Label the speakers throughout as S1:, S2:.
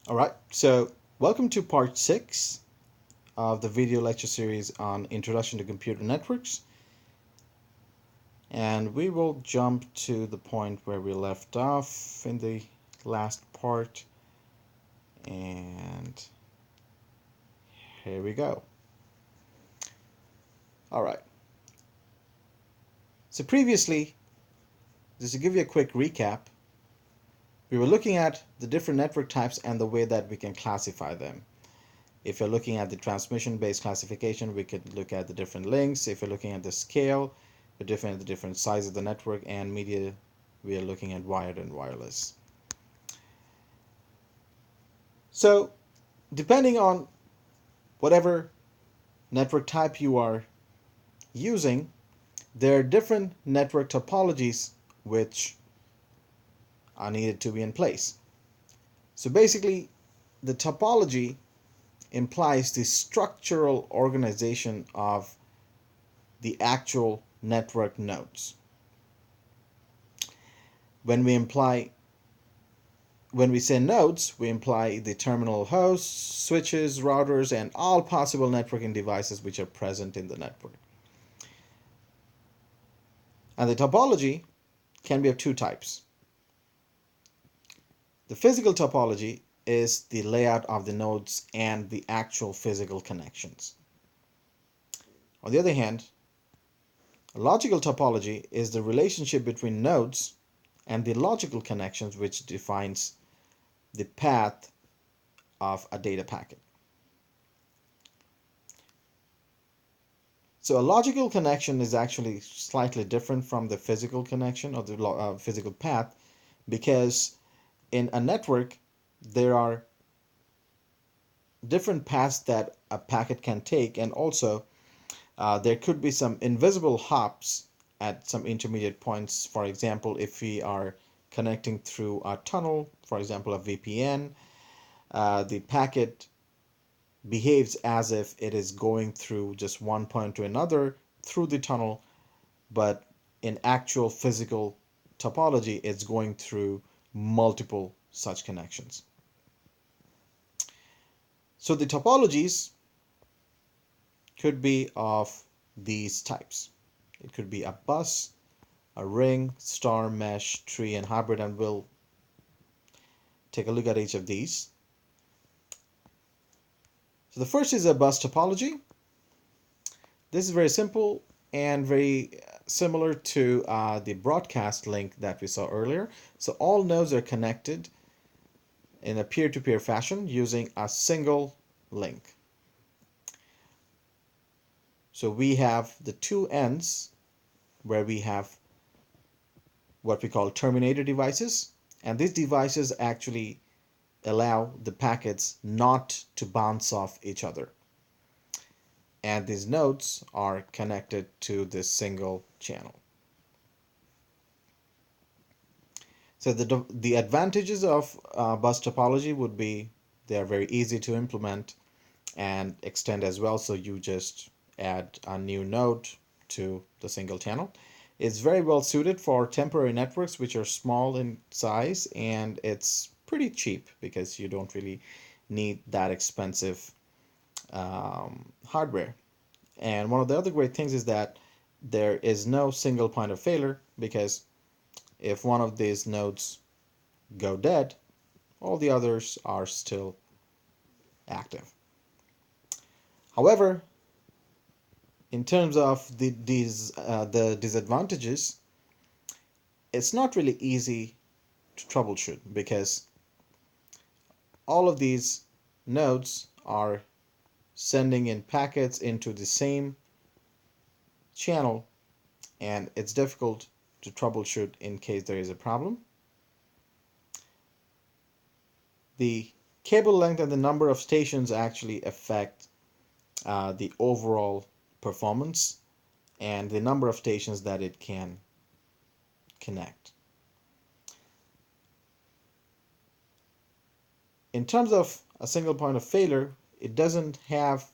S1: Alright, so welcome to part 6 of the video lecture series on Introduction to Computer Networks. And we will jump to the point where we left off in the last part. And here we go. Alright, so previously, just to give you a quick recap, we were looking at the different network types and the way that we can classify them. If you're looking at the transmission-based classification, we could look at the different links. If you're looking at the scale, we're looking at the different size of the network, and media, we are looking at wired and wireless. So, depending on whatever network type you are using, there are different network topologies which are needed to be in place. So basically, the topology implies the structural organization of the actual network nodes. When we say nodes, we imply the terminal hosts, switches, routers, and all possible networking devices which are present in the network. And the topology can be of two types. The physical topology is the layout of the nodes and the actual physical connections. On the other hand, a logical topology is the relationship between nodes and the logical connections which defines the path of a data packet. So a logical connection is actually slightly different from the physical connection or the physical path, because in a network there are different paths that a packet can take, and also there could be some invisible hops at some intermediate points. For example, if we are connecting through a tunnel, for example a VPN, the packet behaves as if it is going through just one point to another through the tunnel, but in actual physical topology it's going through multiple such connections. So the topologies could be of these types. It could be a bus, a ring, star, mesh, tree, and hybrid, and we'll take a look at each of these. So the first is a bus topology. This is very simple and very similar to the broadcast link that we saw earlier. So all nodes are connected in a peer-to-peer fashion using a single link. So we have the two ends where we have what we call terminator devices, and these devices actually allow the packets not to bounce off each other. And these nodes are connected to this single channel. So the advantages of bus topology would be they are very easy to implement and extend as well. So you just add a new node to the single channel. It's very well suited for temporary networks which are small in size, and it's pretty cheap because you don't really need that expensive hardware. And one of the other great things is that there is no single point of failure, because if one of these nodes go dead, all the others are still active. However, in terms of the disadvantages, it's not really easy to troubleshoot, because all of these nodes are sending in packets into the same channel, and it's difficult to troubleshoot in case there is a problem. The cable length and the number of stations actually affect the overall performance and the number of stations that it can connect. In terms of a single point of failure, it doesn't have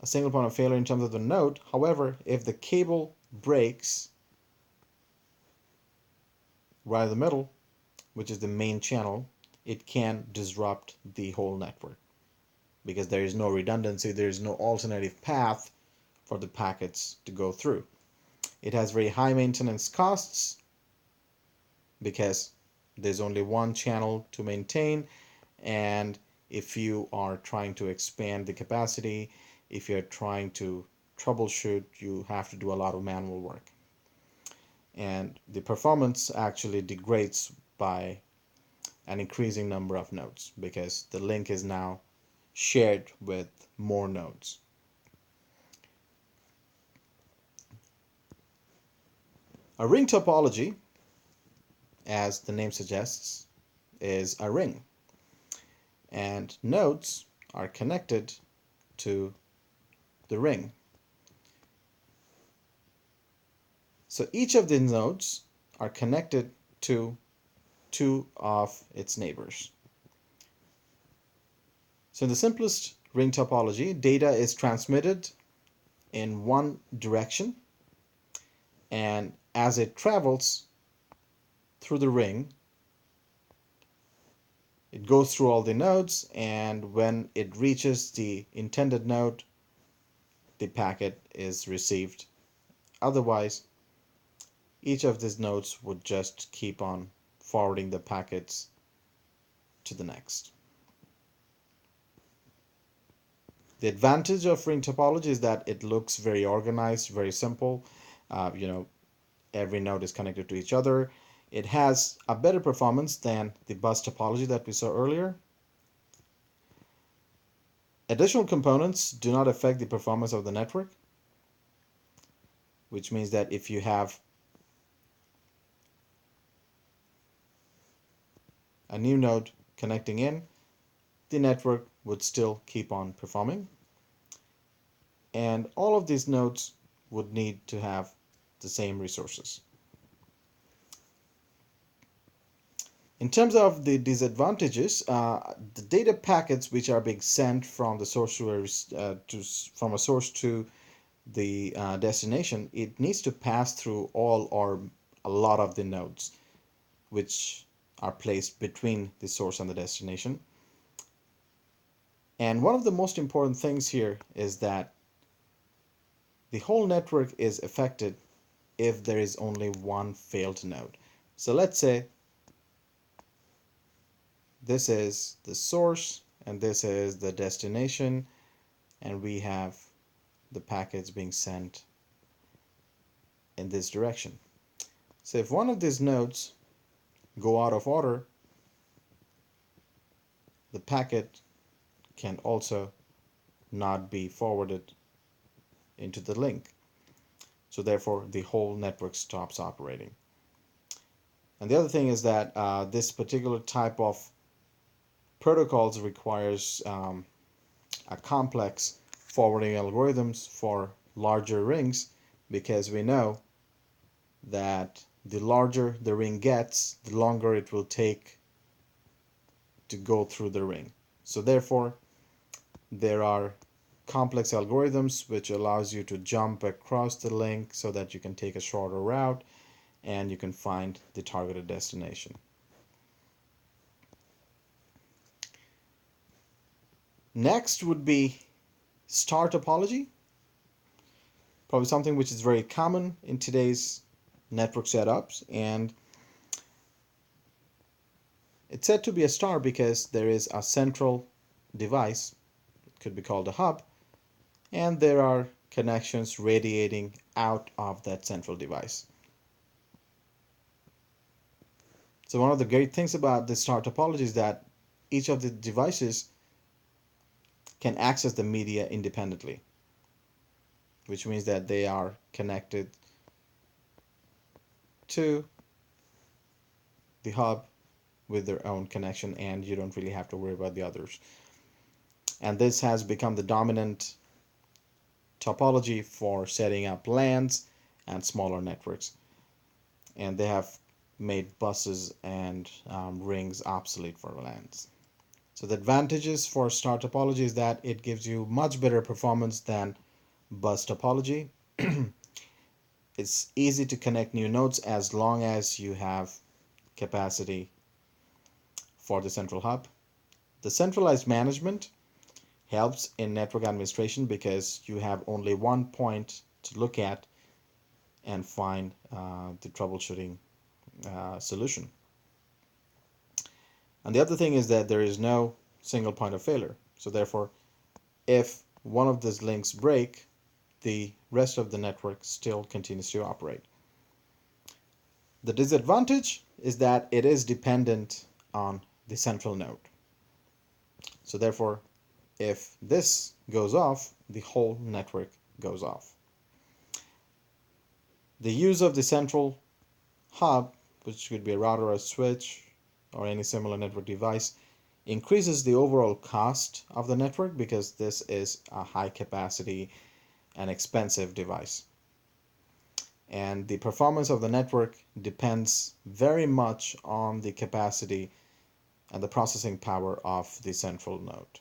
S1: a single point of failure in terms of the node. However, if the cable breaks right in the middle, which is the main channel, it can disrupt the whole network because there is no redundancy, there is no alternative path for the packets to go through. It has very high maintenance costs because there's only one channel to maintain, and if you are trying to expand the capacity, if you're trying to troubleshoot, you have to do a lot of manual work. And the performance actually degrades by an increasing number of nodes because the link is now shared with more nodes. A ring topology, as the name suggests, is a ring, and nodes are connected to the ring. So each of the nodes are connected to two of its neighbors. So in the simplest ring topology, data is transmitted in one direction, and as it travels through the ring, it goes through all the nodes, and when it reaches the intended node, the packet is received. Otherwise, each of these nodes would just keep on forwarding the packets to the next. The advantage of ring topology is that it looks very organized, very simple. Every node is connected to each other. It has a better performance than the bus topology that we saw earlier. Additional components do not affect the performance of the network, which means that if you have a new node connecting in, the network would still keep on performing. And all of these nodes would need to have the same resources. In terms of the disadvantages, the data packets which are being sent from the source from a source to the destination, it needs to pass through all or a lot of the nodes which are placed between the source and the destination. And one of the most important things here is that the whole network is affected if there is only one failed node. So let's say this is the source and this is the destination, and we have the packets being sent in this direction. So if one of these nodes go out of order, the packet can also not be forwarded into the link. So therefore the whole network stops operating. And the other thing is that this particular type of protocols requires a complex forwarding algorithms for larger rings, because we know that the larger the ring gets, the longer it will take to go through the ring. So therefore there are complex algorithms which allows you to jump across the link so that you can take a shorter route and you can find the targeted destination. Next would be star topology, probably something which is very common in today's network setups, and it's said to be a star because there is a central device, it could be called a hub, and there are connections radiating out of that central device. So one of the great things about this star topology is that each of the devices can access the media independently, which means that they are connected to the hub with their own connection, and you don't really have to worry about the others. And this has become the dominant topology for setting up LANs and smaller networks. And they have made buses and rings obsolete for LANs. So the advantages for star topology is that it gives you much better performance than bus topology. It's easy to connect new nodes as long as you have capacity for the central hub. The centralized management helps in network administration because you have only one point to look at and find the troubleshooting solution. And the other thing is that there is no single point of failure. So therefore, if one of these links break, the rest of the network still continues to operate. The disadvantage is that it is dependent on the central node. So therefore, if this goes off, the whole network goes off. The use of the central hub, which could be a router or a switch or any similar network device, increases the overall cost of the network because this is a high capacity and expensive device. And the performance of the network depends very much on the capacity and the processing power of the central node.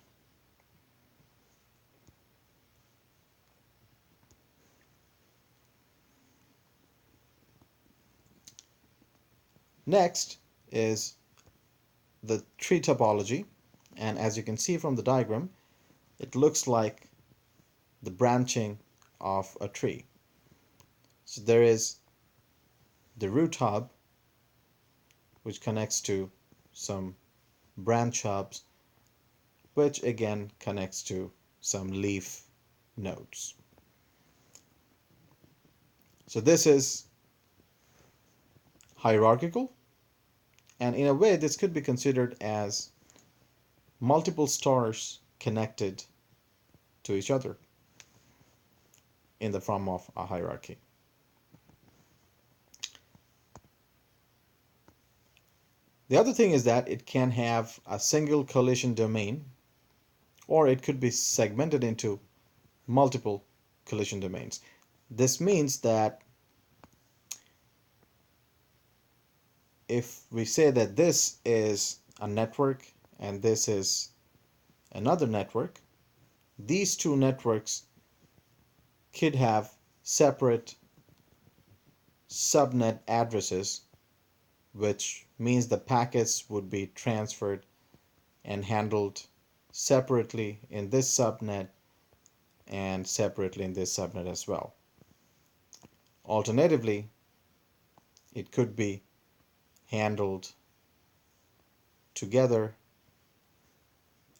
S1: Next is the tree topology, and as you can see from the diagram, it looks like the branching of a tree. So there is the root hub, which connects to some branch hubs, which again connects to some leaf nodes. So this is hierarchical, and in a way this could be considered as multiple stars connected to each other in the form of a hierarchy. The other thing is that it can have a single collision domain, or it could be segmented into multiple collision domains. This means that if we say that this is a network and this is another network, these two networks could have separate subnet addresses, which means the packets would be transferred and handled separately in this subnet and separately in this subnet as well. Alternatively, it could be handled together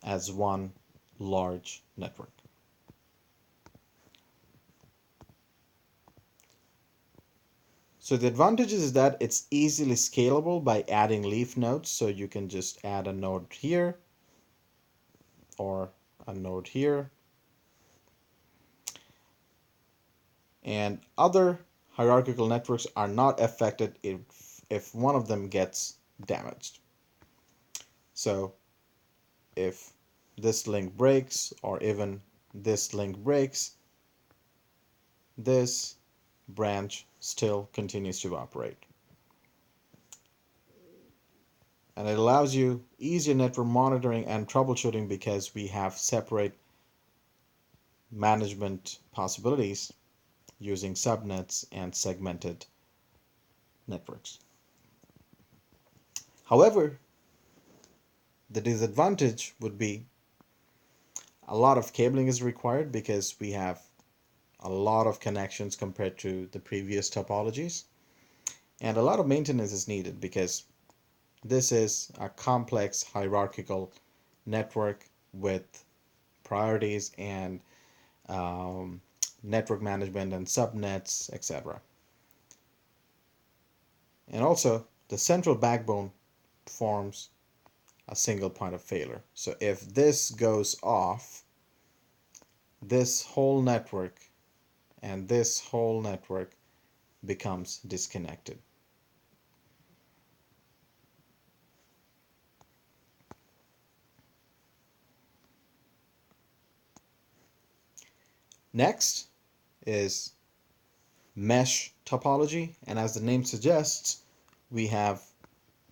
S1: as one large network. So the advantages is that it's easily scalable by adding leaf nodes. So you can just add a node here or a node here. And other hierarchical networks are not affected if one of them gets damaged. So if this link breaks or even this link breaks, this branch still continues to operate. And it allows you easier network monitoring and troubleshooting because we have separate management possibilities using subnets and segmented networks. However, the disadvantage would be a lot of cabling is required because we have a lot of connections compared to the previous topologies, and a lot of maintenance is needed because this is a complex hierarchical network with priorities and network management and subnets, etc. And also the central backbone forms a single point of failure. So if this goes off, this whole network and this whole network becomes disconnected. Next is mesh topology, and as the name suggests, we have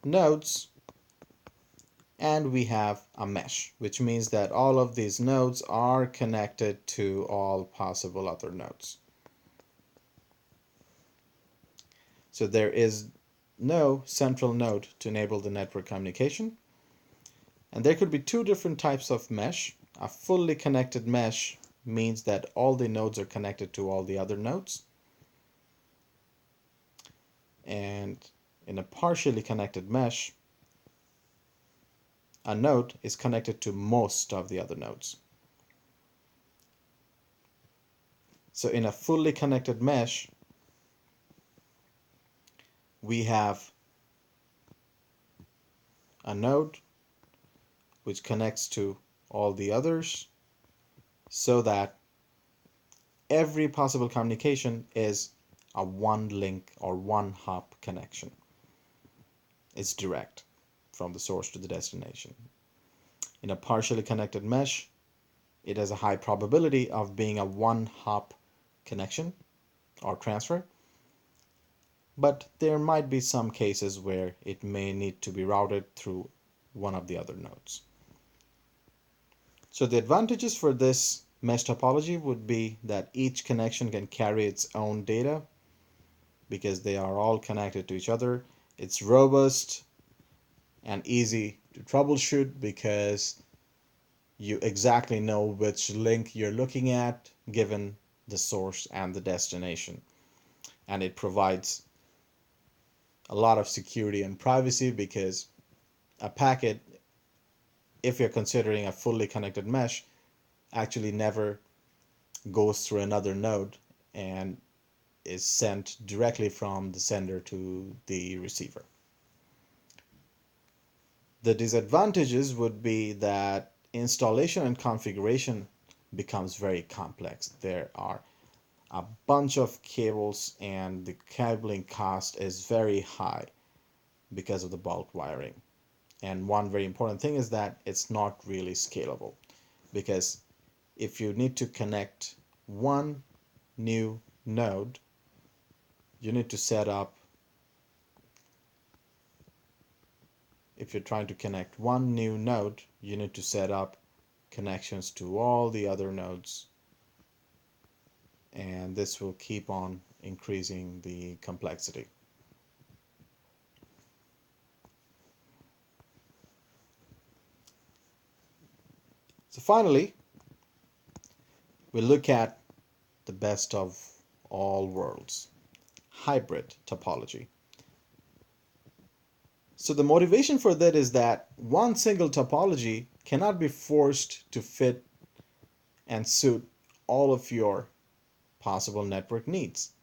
S1: nodes and we have a mesh, which means that all of these nodes are connected to all possible other nodes. So there is no central node to enable the network communication, And there could be two different types of mesh. A fully connected mesh means that all the nodes are connected to all the other nodes. And in a partially connected mesh, a node is connected to most of the other nodes. So in a fully connected mesh, we have a node which connects to all the others so that every possible communication is a one link or one hop connection. It's direct from the source to the destination. In a partially connected mesh, it has a high probability of being a one hop connection or transfer, but there might be some cases where it may need to be routed through one of the other nodes. So the advantages for this mesh topology would be that each connection can carry its own data because they are all connected to each other. It's robust and easy to troubleshoot because you exactly know which link you're looking at given the source and the destination. And it provides a lot of security and privacy because a packet, if you're considering a fully connected mesh, actually never goes through another node and is sent directly from the sender to the receiver. The disadvantages would be that installation and configuration becomes very complex. There are a bunch of cables and the cabling cost is very high because of the bulk wiring. And one very important thing is that it's not really scalable, because if you need to connect one new node, you need to set up, if you're trying to connect one new node, you need to set up connections to all the other nodes, and this will keep on increasing the complexity. So finally, we look at the best of all worlds, hybrid topology. So the motivation for that is that one single topology cannot be forced to fit and suit all of your possible network needs.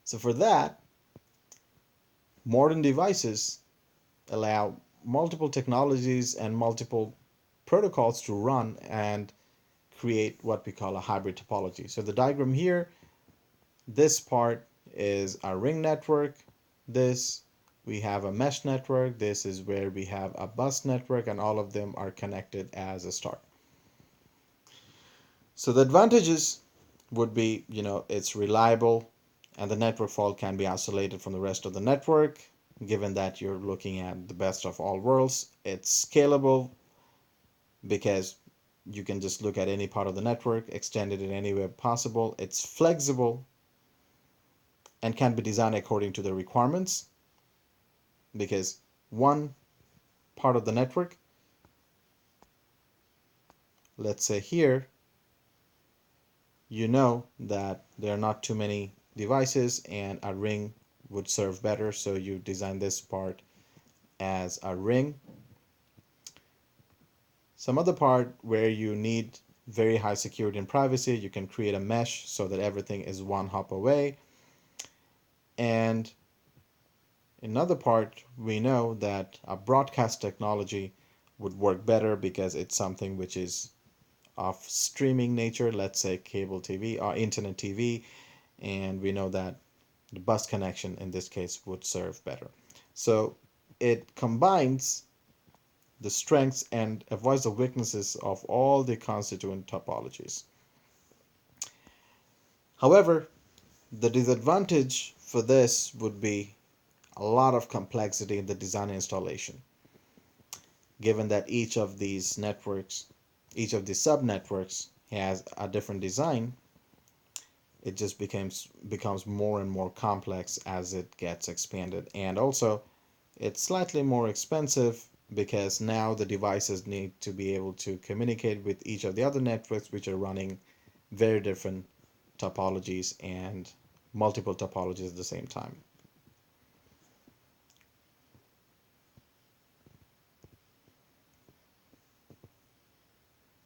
S1: So for that, modern devices allow multiple technologies and multiple protocols to run and create what we call a hybrid topology. So the diagram here, this part is a ring network, this we have a mesh network, this is where we have a bus network, and all of them are connected as a start. So the advantages would be, it's reliable and the network fault can be isolated from the rest of the network, given that you're looking at the best of all worlds. It's scalable because you can just look at any part of the network, extend it in any way possible. It's flexible and can be designed according to the requirements, because one part of the network, let's say here, you know that there are not too many devices and a ring would serve better, so you design this part as a ring. Some other part where you need very high security and privacy, you can create a mesh so that everything is one hop away. And another part, we know that a broadcast technology would work better because it's something which is of streaming nature, let's say cable TV or internet TV, and we know that the bus connection in this case would serve better. So it combines the strengths and avoids the weaknesses of all the constituent topologies. However, the disadvantage for this would be a lot of complexity in the design and installation, given that each of these networks, each of these subnetworks has a different design. It just becomes more and more complex as it gets expanded, and also it's slightly more expensive because now the devices need to be able to communicate with each of the other networks which are running very different topologies and multiple topologies at the same time.